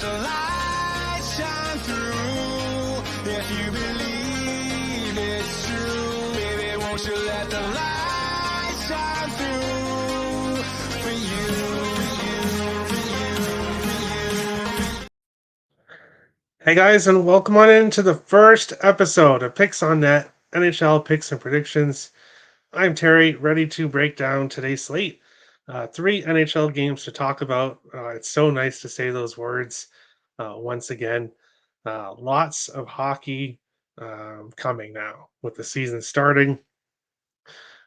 the light shine through. If you believe it's true, baby, won't you let the light shine through for you. Hey guys, and welcome on into the first episode of Picks on Net, NHL Picks and Predictions. I'm Terry, ready to break down today's slate. 3 NHL games to talk about. It's so nice to say those words once again. Lots of hockey coming now with the season starting.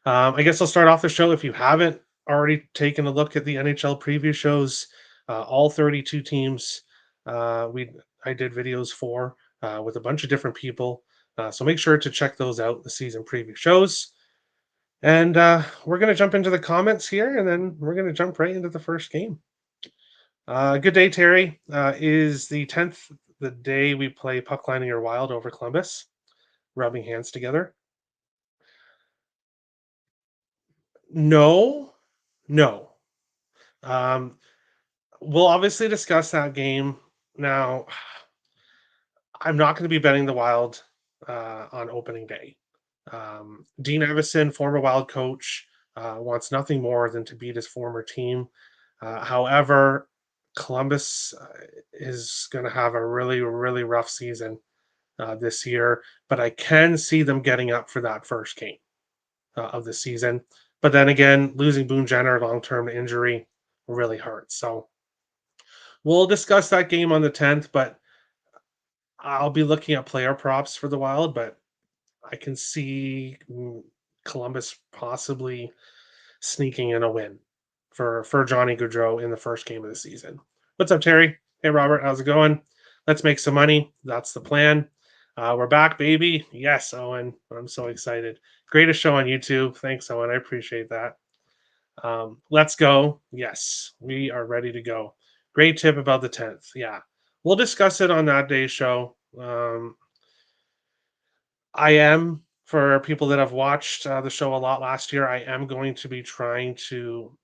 I guess I'll start off the show. If you haven't already taken a look at the NHL preview shows, all 32 teams I did videos for with a bunch of different people. So make sure to check those out, the season preview shows. And we're going to jump into the comments here, and then we're going to jump right into the first game. Good day, Terry. Is the 10th the day we play Puck Lining or Wild over Columbus? Rubbing hands together? No. No. Um, we'll obviously discuss that game. Now, I'm not going to be betting the Wild on opening day. Dean Evison, former Wild coach, wants nothing more than to beat his former team. However, Columbus is going to have a really, really rough season this year, but I can see them getting up for that first game of the season. But then again, losing Boone Jenner long term injury really hurts. So we'll discuss that game on the 10th, but I'll be looking at player props for the Wild, but I can see Columbus possibly sneaking in a win for Johnny Gaudreau in the first game of the season. What's up, Terry? Hey, Robert. How's it going? Let's make some money. That's the plan. We're back, baby. Yes, Owen. I'm so excited. Greatest show on YouTube. Thanks, Owen. I appreciate that. Let's go. Yes, we are ready to go. Great tip about the 10th. Yeah. We'll discuss it on that day's show. I am, for people that have watched the show a lot last year, I am going to be trying to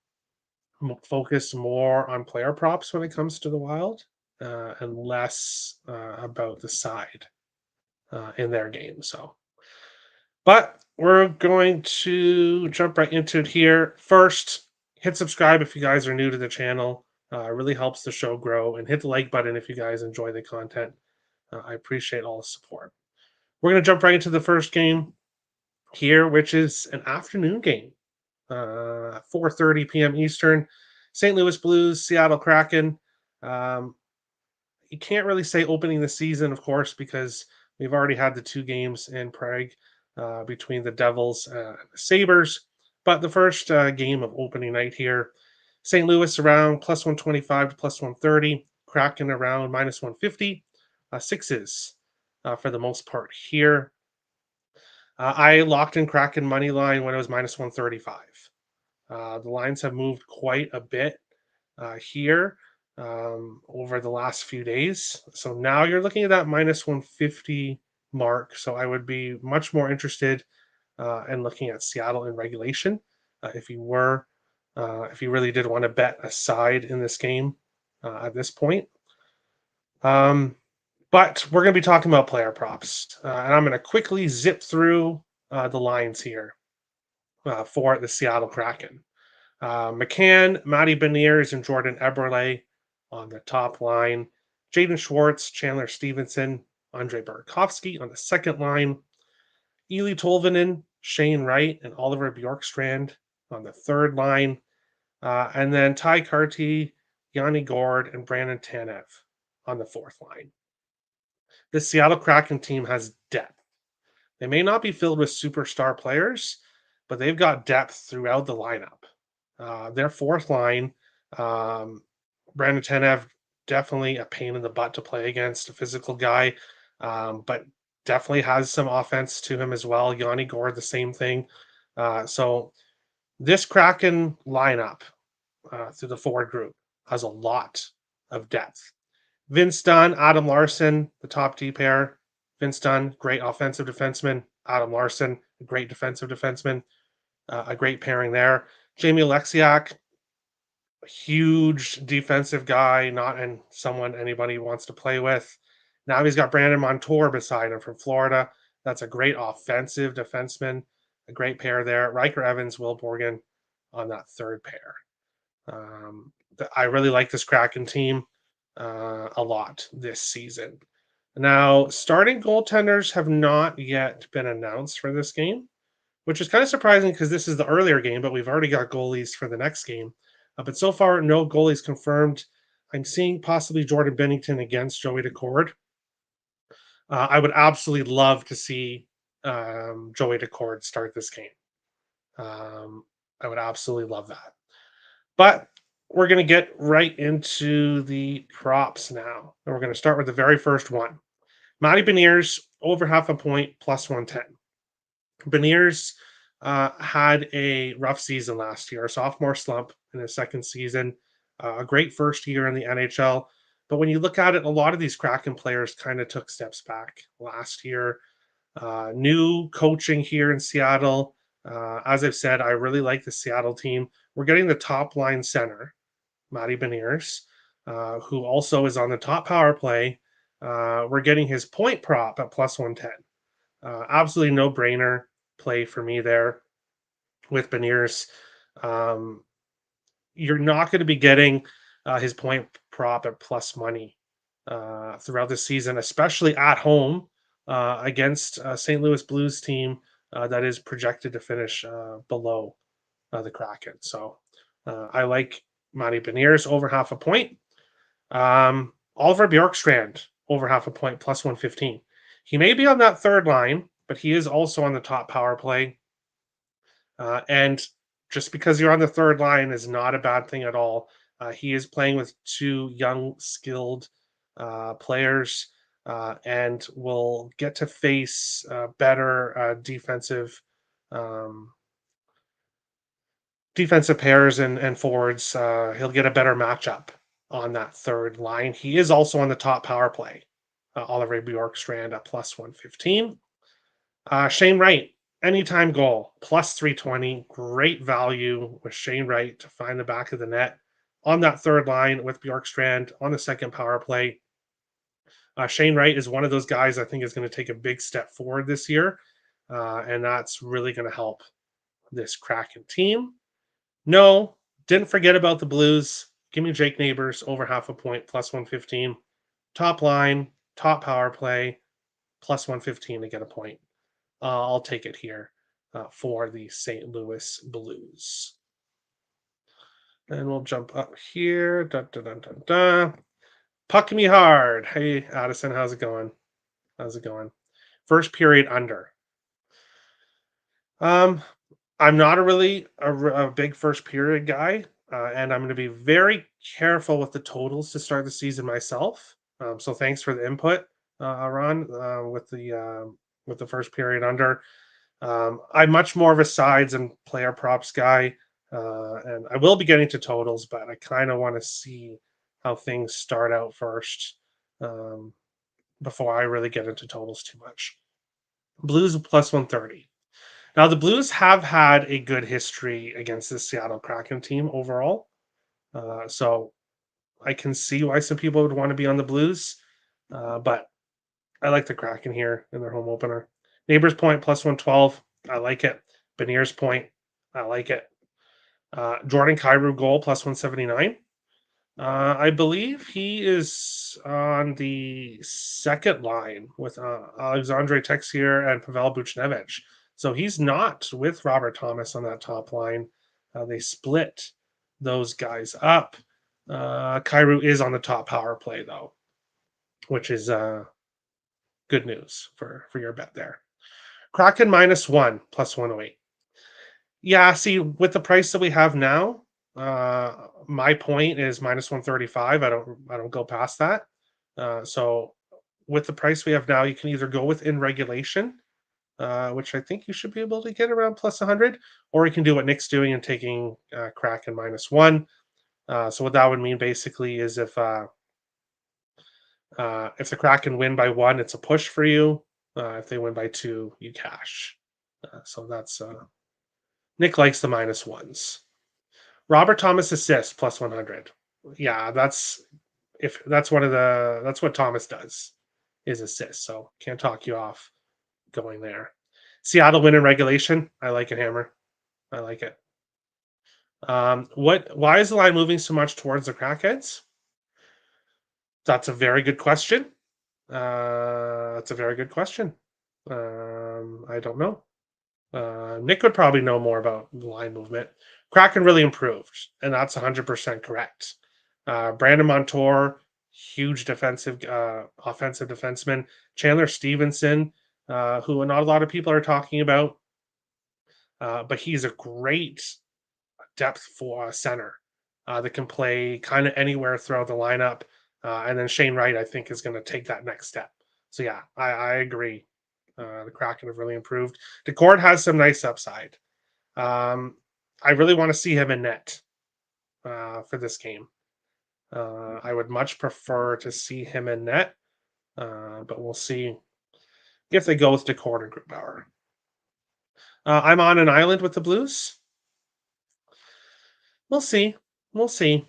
focus more on player props when it comes to the Wild and less about the side in their game. So, but we're going to jump right into it here. First, hit subscribe if you guys are new to the channel. It really helps the show grow, and hit the like button if you guys enjoy the content. I appreciate all the support. We're going to jump right into the first game here, which is an afternoon game, 4:30 p.m. Eastern. St. Louis Blues, Seattle Kraken. You can't really say opening the season, of course, because we've already had the 2 games in Prague between the Devils and the Sabres. But the first game of opening night here, St. Louis around plus 125 to plus 130, Kraken around minus 150, sixes for the most part here. I locked in Kraken money line when it was minus 135. The lines have moved quite a bit here over the last few days. So now you're looking at that minus 150 mark. So I would be much more interested in looking at Seattle in regulation if you were, if you really did want to bet a side in this game at this point. But we're going to be talking about player props, and I'm going to quickly zip through the lines here for the Seattle Kraken. McCann, Matty Beniers, and Jordan Eberle on the top line. Jaden Schwartz, Chandler Stevenson, Andre Burakovsky on the second line. Ely Tolvanen, Shane Wright, and Oliver Bjorkstrand on the third line. And then Ty Carty, Yanni Gord, and Brandon Tanev on the fourth line. The Seattle Kraken team has depth. They may not be filled with superstar players, but they've got depth throughout the lineup. Their fourth line, Brandon Tanev, definitely a pain in the butt to play against, a physical guy, but definitely has some offense to him as well. Yanni Gord, the same thing. So this Kraken lineup through the forward group has a lot of depth. Vince Dunn, Adam Larson, the top D pair. Vince Dunn, great offensive defenseman. Adam Larson, a great defensive defenseman. A great pairing there. Jamie Alexiak, huge defensive guy, not and someone anybody wants to play with. Now he's got Brandon Montour beside him from Florida. That's a great offensive defenseman, a great pair there. Riker Evans, Will Borgen on that third pair. I really like this Kraken team a lot this season. Now, starting goaltenders have not yet been announced for this game, which is kind of surprising because this is the earlier game, but we've already got goalies for the next game. But so far, no goalies confirmed. I'm seeing possibly Jordan Bennington against Joey Decord. I would absolutely love to see Joey Decord start this game. I would absolutely love that. But we're going to get right into the props now. And we're going to start with the very first one. Matty Beniers, over half a point, plus 110. Beniers had a rough season last year, a sophomore slump in his second season, a great first year in the NHL. But when you look at it, a lot of these Kraken players kind of took steps back last year. New coaching here in Seattle. As I've said, I really like the Seattle team. We're getting the top line center, Matty Beniers, who also is on the top power play. We're getting his point prop at plus 110. Absolutely no brainer play for me there with Beniers. You're not going to be getting his point prop at plus money throughout the season, especially at home against a St. Louis Blues team that is projected to finish below the Kraken. So I like Matty Beniers over half a point. Oliver Bjorkstrand over half a point plus 115. He may be on that third line, but he is also on the top power play. And just because you're on the third line is not a bad thing at all. He is playing with two young, skilled players and will get to face better defensive pairs and forwards. He'll get a better matchup on that third line. He is also on the top power play. Oliver Bjorkstrand at plus 115. Shane Wright, anytime goal, plus 320. Great value with Shane Wright to find the back of the net on that third line with Bjorkstrand on the second power play. Shane Wright is one of those guys I think is going to take a big step forward this year, and that's really going to help this Kraken team. No, didn't forget about the Blues. Give me Jake Neighbors over half a point, plus 115. Top line, top power play, plus 115 to get a point. I'll take it here for the St. Louis Blues. And we'll jump up here. Dun, dun, dun, dun, dun. Puck me hard. Hey, Addison, how's it going? How's it going? First period under. I'm not a big first period guy, and I'm going to be very careful with the totals to start the season myself. So thanks for the input, Ron, with the first period under. I'm much more of a sides and player props guy, and I will be getting to totals, but I kind of want to see how things start out first before I really get into totals too much. Blues plus 130. Now, the Blues have had a good history against the Seattle Kraken team overall. So I can see why some people would want to be on the Blues. But I like the Kraken here in their home opener. Neighbors point plus 112. I like it. Beniers point. I like it. Jordan Kyrou goal plus 179. I believe he is on the second line with Alexandre Texier and Pavel Buchnevich. So he's not with Robert Thomas on that top line. They split those guys up. Kyrou is on the top power play, though, which is good news for your bet there. Kraken -1 plus 108. Yeah, see, with the price that we have now, my point is -135. I don't go past that. So with the price we have now, you can either go within regulation, which I think you should be able to get around plus 100, or you can do what Nick's doing and taking Kraken -1. So what that would mean basically is if the Kraken win by 1, it's a push for you. If they win by 2, you cash. So that's Nick likes the -1s. Robert Thomas assists plus 100. Yeah, that's what Thomas does is assist. So can't talk you off going there. Seattle win in regulation. I like it, Hammer. I like it. Why is the line moving so much towards the crackheads? That's a very good question. That's a very good question. I don't know. Nick would probably know more about the line movement. Kraken really improved, and that's 100% correct. Brandon Montour, huge offensive defenseman. Chandler Stevenson, who not a lot of people are talking about, but he's a great depth for center that can play kind of anywhere throughout the lineup. And then Shane Wright, I think, is going to take that next step. So yeah, I agree. The Kraken have really improved. Decord has some nice upside. I really want to see him in net for this game. I would much prefer to see him in net, but we'll see if they go with Decord or Grubauer. I'm on an island with the Blues. We'll see. We'll see.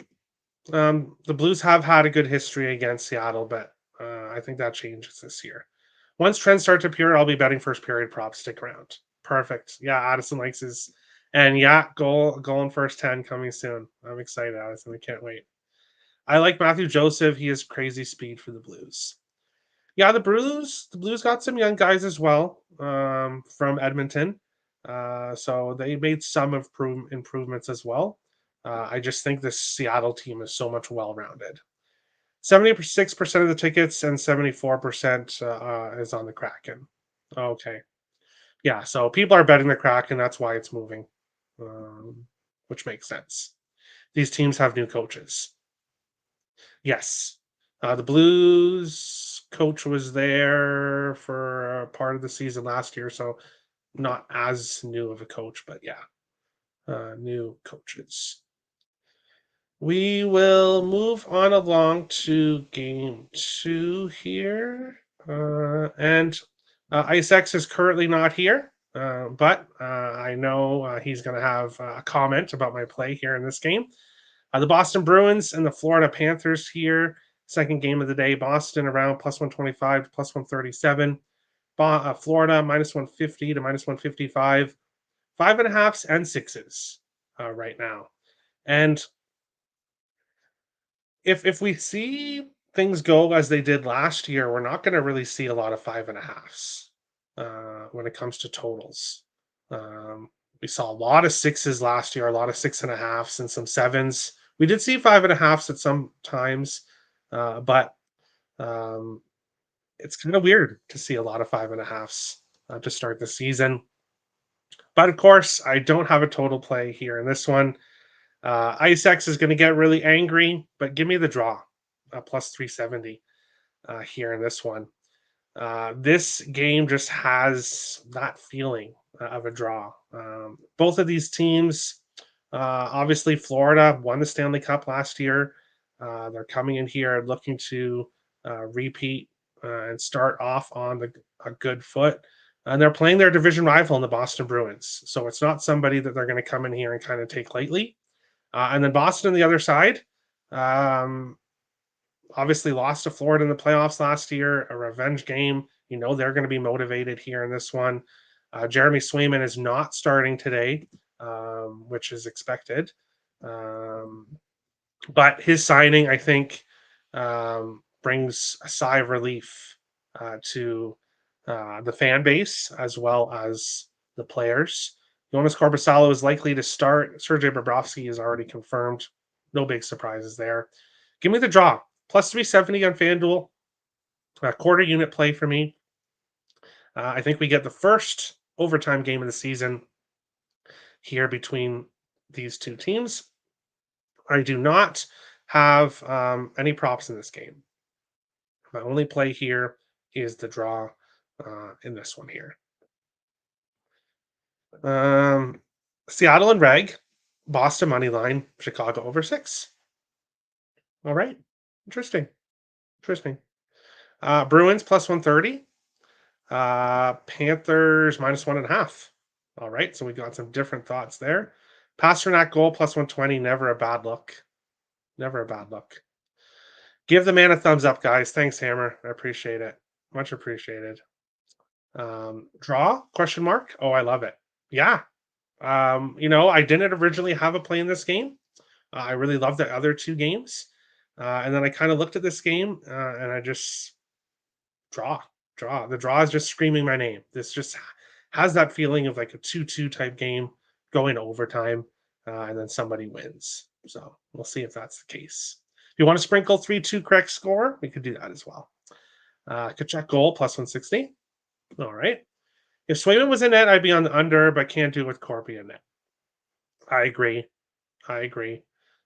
The Blues have had a good history against Seattle, but I think that changes this year. Once trends start to appear, I'll be betting first period props. Stick around. Perfect. Yeah, Addison likes his, and yeah, goal in first 10 coming soon. I'm excited, Addison. I can't wait. I like Matthew Joseph. He has crazy speed for the Blues. Yeah, the Blues got some young guys as well from Edmonton. So they made some improvements as well. I just think this Seattle team is so much well-rounded. 76% of the tickets and 74% is on the Kraken. Okay. Yeah, so people are betting the Kraken. That's why it's moving, which makes sense. These teams have new coaches. Yes. The Blues coach was there for a part of the season last year, so not as new of a coach, but yeah, new coaches. We will move on along to game 2 here. And Ice X is currently not here, but I know he's going to have a comment about my play here in this game. The Boston Bruins and the Florida Panthers here. Second game of the day. Boston around plus 125 to plus 137. Florida minus 150 to minus 155. 5.5s and 6s right now. And if we see things go as they did last year, we're not going to really see a lot of 5.5s when it comes to totals. We saw a lot of 6s last year, a lot of 6.5s and some 7s. We did see 5.5s at some times, but it's kind of weird to see a lot of 5.5s to start the season. But of course, I don't have a total play here in this one. Ice X is going to get really angry, but give me the draw, plus 370 here in this one. This game just has that feeling of a draw. Both of these teams, obviously, Florida won the Stanley Cup last year. They're coming in here looking to repeat and start off on a good foot. And they're playing their division rival in the Boston Bruins. So it's not somebody that they're going to come in here and kind of take lightly. And then Boston on the other side, obviously lost to Florida in the playoffs last year, a revenge game. You know they're going to be motivated here in this one. Jeremy Swayman is not starting today, which is expected. But his signing, I think, brings a sigh of relief to the fan base as well as the players. Jonas Corposalo is likely to start. Sergei Bobrovsky is already confirmed. No big surprises there. Give me the draw. Plus 370 on FanDuel. A quarter unit play for me. I think we get the first overtime game of the season here between these two teams. I do not have any props in this game. My only play here is the draw in this one here. Seattle and Reg, Boston money line, Chicago over 6. All right, interesting. Bruins plus 130. Panthers minus 1.5. All right, so we got some different thoughts there. Pasternak goal plus 120, never a bad look. Never a bad look. Give the man a thumbs up, guys. Thanks, Hammer. I appreciate it. Much appreciated. Draw? Question mark. Oh, I love it. Yeah. I didn't originally have a play in this game. I really loved the other two games. And then I kind of looked at this game and I just draw, draw. The draw is just screaming my name. This just has that feeling of like a 2-2 type game going to overtime and then somebody wins. So we'll see if that's the case. If you want to sprinkle 3-2 correct score, we could do that as well. Kachuk goal plus 160. All right. If Swayman was in net, I'd be on the under, but can't do it with Corby in net. I agree. I agree.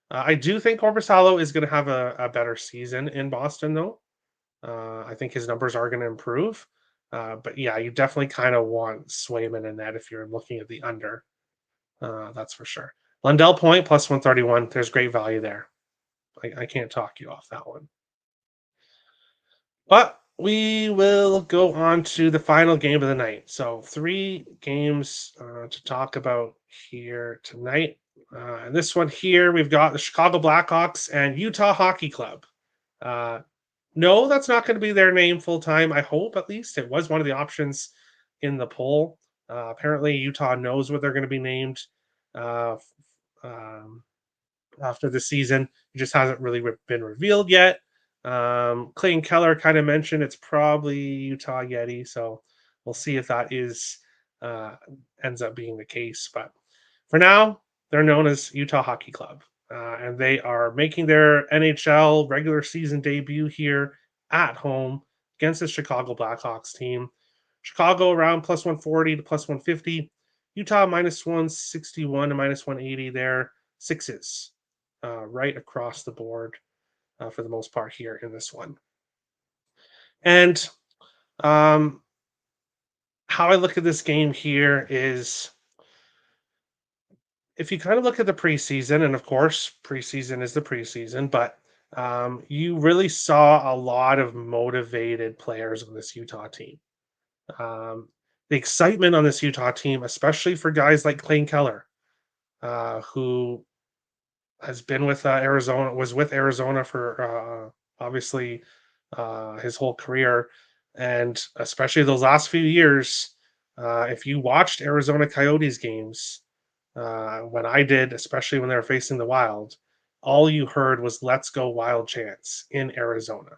I do think Korpisalo is going to have a better season in Boston, though. I think his numbers are going to improve. But yeah, you definitely kind of want Swayman in that if you're looking at the under. That's for sure. Lundell Point plus 131. There's great value there. I can't talk you off that one. But we will go on to the final game of the night. So 3 games to talk about here tonight. And this one here, we've got the Chicago Blackhawks and Utah Hockey Club. No, that's not going to be their name full time. I hope at least it was one of the options in the poll. Apparently, Utah knows what they're going to be named after the season. It just hasn't really been revealed yet. Clayton Keller kind of mentioned it's probably Utah Yeti, so we'll see if that ends up being the case. But for now, they're known as Utah Hockey Club, and they are making their NHL regular season debut here at home against the Chicago Blackhawks team. Chicago around plus 140 to plus 150. Utah minus 161 to minus 180. They're sixes right across the board for the most part here in this one. And how I look at this game here is if you kind of look at the preseason, and of course, preseason is the preseason, but you really saw a lot of motivated players on this Utah team. The excitement on this Utah team, especially for guys like Clayton Keller, who has been with Arizona, was with Arizona for obviously his whole career, and especially those last few years. If you watched Arizona Coyotes games, when I did, especially when they were facing the Wild, all you heard was "Let's go Wild" chants in Arizona.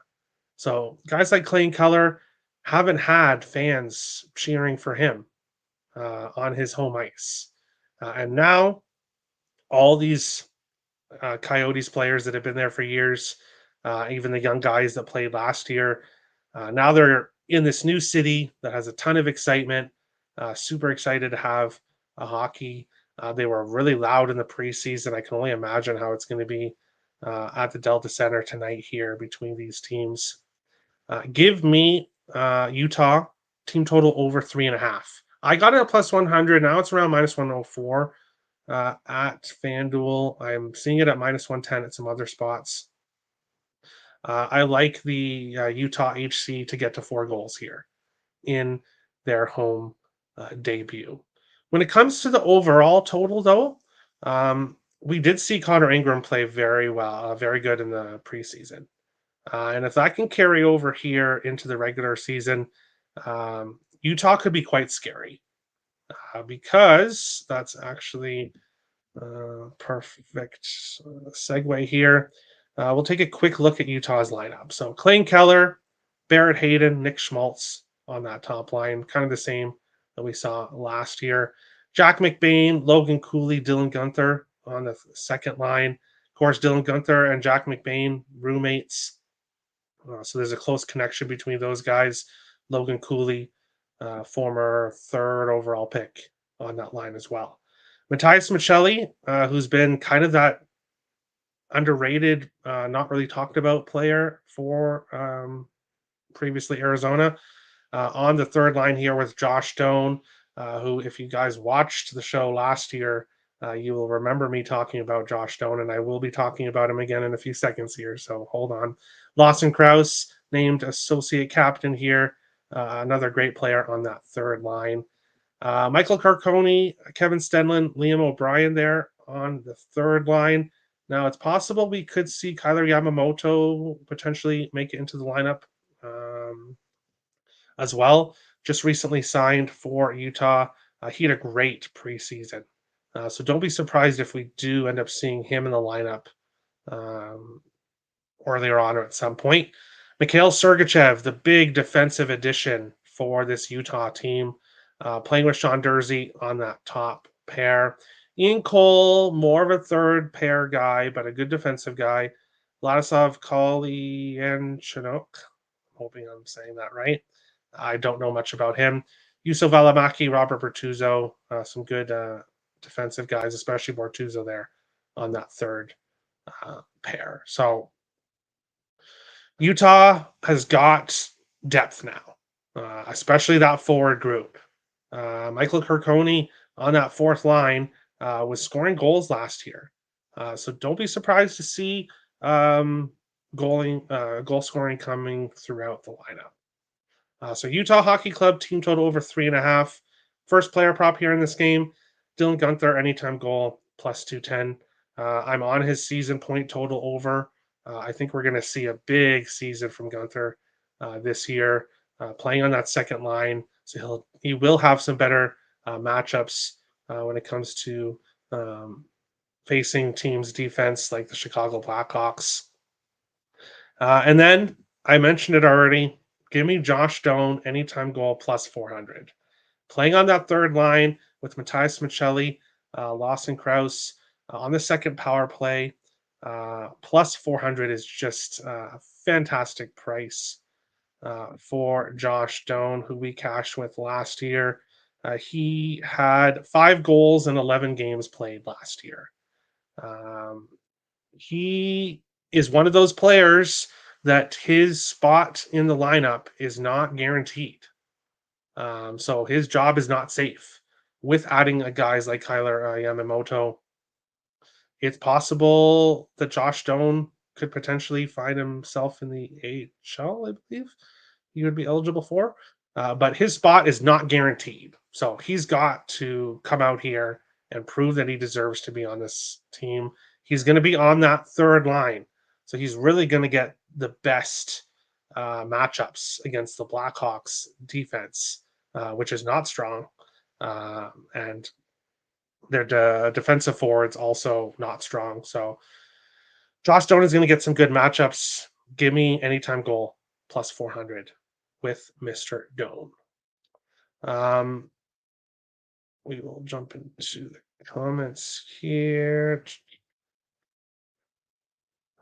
So guys like Clayton Keller haven't had fans cheering for him on his home ice, and now all these Coyotes players that have been there for years, even the young guys that played last year. Now they're in this new city that has a ton of excitement. Super excited to have a hockey. They were really loud in the preseason. I can only imagine how it's going to be at the Delta Center tonight here between these teams. Give me Utah team total over 3.5. I got it at plus 100. Now it's around minus 104 at FanDuel. I'm seeing it at minus 110 at some other spots. I like the Utah HC to get to 4 goals here in their home debut. When it comes to the overall total, though, we did see Connor Ingram play very well, very good in the preseason. And if that can carry over here into the regular season, Utah could be quite scary because that's actually perfect segue here. We'll take a quick look at Utah's lineup. So Clayton Keller, Barrett Hayden, Nick Schmaltz on that top line, kind of the same that we saw last year. Jack McBain, Logan Cooley, Dylan Guenther on the second line. Of course, Dylan Guenther and Jack McBain, roommates. So there's a close connection between those guys. Logan Cooley, former 3rd overall pick on that line as well. Matthias Michelli, who's been kind of that underrated, not really talked about player for previously Arizona. On the third line here with Josh Doan, who, if you guys watched the show last year, you will remember me talking about Josh Doan, and I will be talking about him again in a few seconds here, so hold on. Lawson Krause, named associate captain here, another great player on that third line. Michael Carcone, Kevin Stenlin, Liam O'Brien there on the third line. Now, it's possible we could see Kyler Yamamoto potentially make it into the lineup as well. Just recently signed for Utah. He had a great preseason. So don't be surprised if we do end up seeing him in the lineup um, earlier on or at some point. Mikhail Sergachev, the big defensive addition for this Utah team, playing with Sean Dursey on that top pair. Ian Cole, more of a third pair guy, but a good defensive guy. Vladislav Kolyachonok, hoping I'm saying that right. I don't know much about him. Yusuf Alamaki, Robert Bertuzzo, some good defensive guys, especially Bertuzzo there on that third pair. So Utah has got depth now, especially that forward group. Michael Kirkoni on that fourth line was scoring goals last year. So don't be surprised to see goal scoring coming throughout the lineup. So Utah Hockey Club team total over 3.5. First player prop here in this game, Dylan Gunther anytime goal plus 210. I'm on his season point total over. I think we're going to see a big season from Gunther this year, playing on that second line. So he will have some better matchups when it comes to facing teams' defense like the Chicago Blackhawks. And then I mentioned it already. Give me Josh Doan anytime goal plus 400. Playing on that third line with Matthias Michelli, Lawson Krause on the second power play, plus 400 is just a fantastic price for Josh Doan, who we cashed with last year. He had 5 goals in 11 games played last year. He is one of those players that his spot in the lineup is not guaranteed. So his job is not safe. With adding guys like Kyler Yamamoto, it's possible that Josh Doan could potentially find himself in the AHL, I believe he would be eligible for. But his spot is not guaranteed. So he's got to come out here and prove that he deserves to be on this team. He's going to be on that third line. So he's really going to get the best matchups against the Blackhawks defense, which is not strong. And their defensive forwards also not strong. So Josh Doan is going to get some good matchups. Give me anytime goal plus 400 with Mr. Doan. We will jump into the comments here.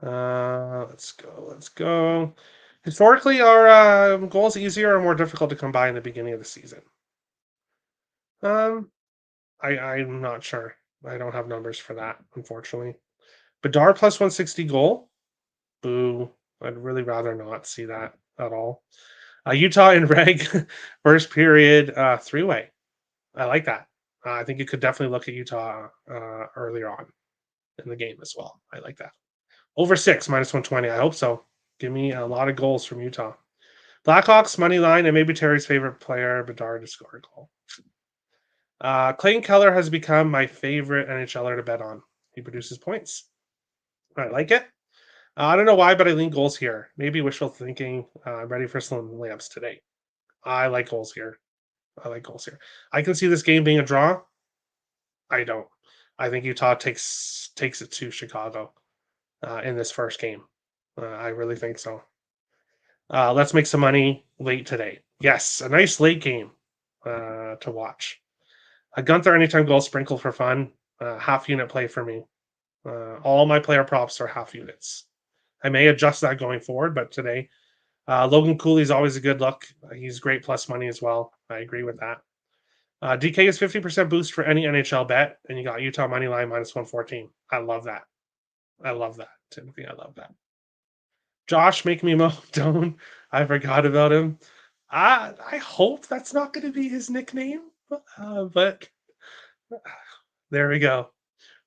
Let's go. Historically, are goals easier or more difficult to come by in the beginning of the season? I'm not sure. I don't have numbers for that, unfortunately. Bedard plus 160 goal. Boo. I'd really rather not see that at all. Utah in reg, first period, 3-way. I like that. I think you could definitely look at Utah earlier on in the game as well. I like that. Over 6, minus 120. I hope so. Give me a lot of goals from Utah. Blackhawks, money line, and maybe Terry's favorite player, Bedard, to score a goal. Clayton Keller has become my favorite NHLer to bet on. He produces points. I like it. I don't know why, but I lean goals here. Maybe wishful thinking. I'm ready for some lamps today. I like goals here. I can see this game being a draw. I don't. I think Utah takes it to Chicago in this first game. I really think so. Let's make some money late today. Yes, a nice late game to watch. A Gunther anytime goal sprinkle for fun. Half unit play for me. All my player props are half units. I may adjust that going forward, but today, Logan Cooley is always a good look. He's great plus money as well. I agree with that. DK is 50% boost for any NHL bet, and you got Utah money line minus 114. I love that. Timothy. I love that. Josh, make me Mo Doan. I forgot about him. I hope that's not going to be his nickname, but there we go.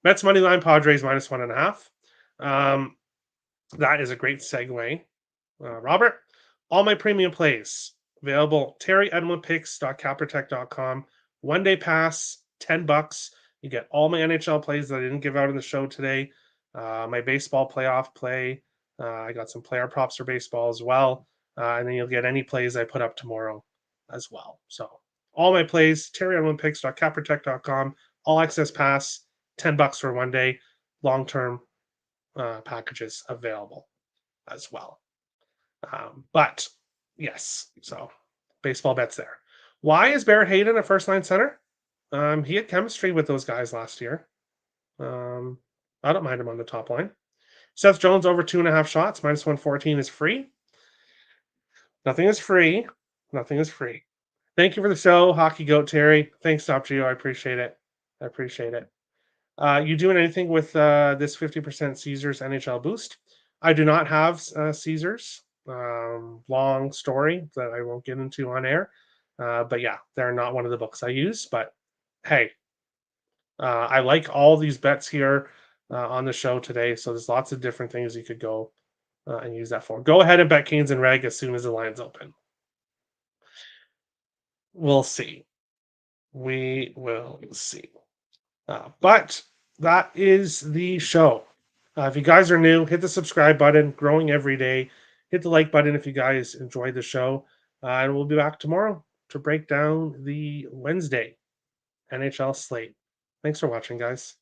Mets money line, Padres minus 1.5. That is a great segue. Robert, all my premium plays available. TerryEdmundPicks.cappertech.com. 1 day pass, $10. You get all my NHL plays that I didn't give out in the show today, my baseball playoff play. I got some player props for baseball as well. And then you'll get any plays I put up tomorrow as well. So all my plays, terryonolympics.capprotect.com, all access pass, $10 for one day, long-term packages available as well. But yes, so baseball bets there. Why is Barrett Hayden a first line center? He had chemistry with those guys last year. I don't mind him on the top line. Seth Jones over 2.5 shots, minus 114 is free. Nothing is free. Nothing is free. Thank you for the show, Hockey Goat Terry. Thanks, Top Geo. I appreciate it. I appreciate it. You doing anything with this 50% Caesars NHL boost? I do not have Caesars. Long story that I won't get into on air. But yeah, they're not one of the books I use. But hey, I like all these bets here on the show today. So there's lots of different things you could go and use that for. Go ahead and bet Canes and Reg as soon as the line's open. We'll see. We will see. But that is the show. If you guys are new, hit the subscribe button, growing every day. Hit the like button if you guys enjoyed the show. And we'll be back tomorrow to break down the Wednesday NHL slate. Thanks for watching, guys.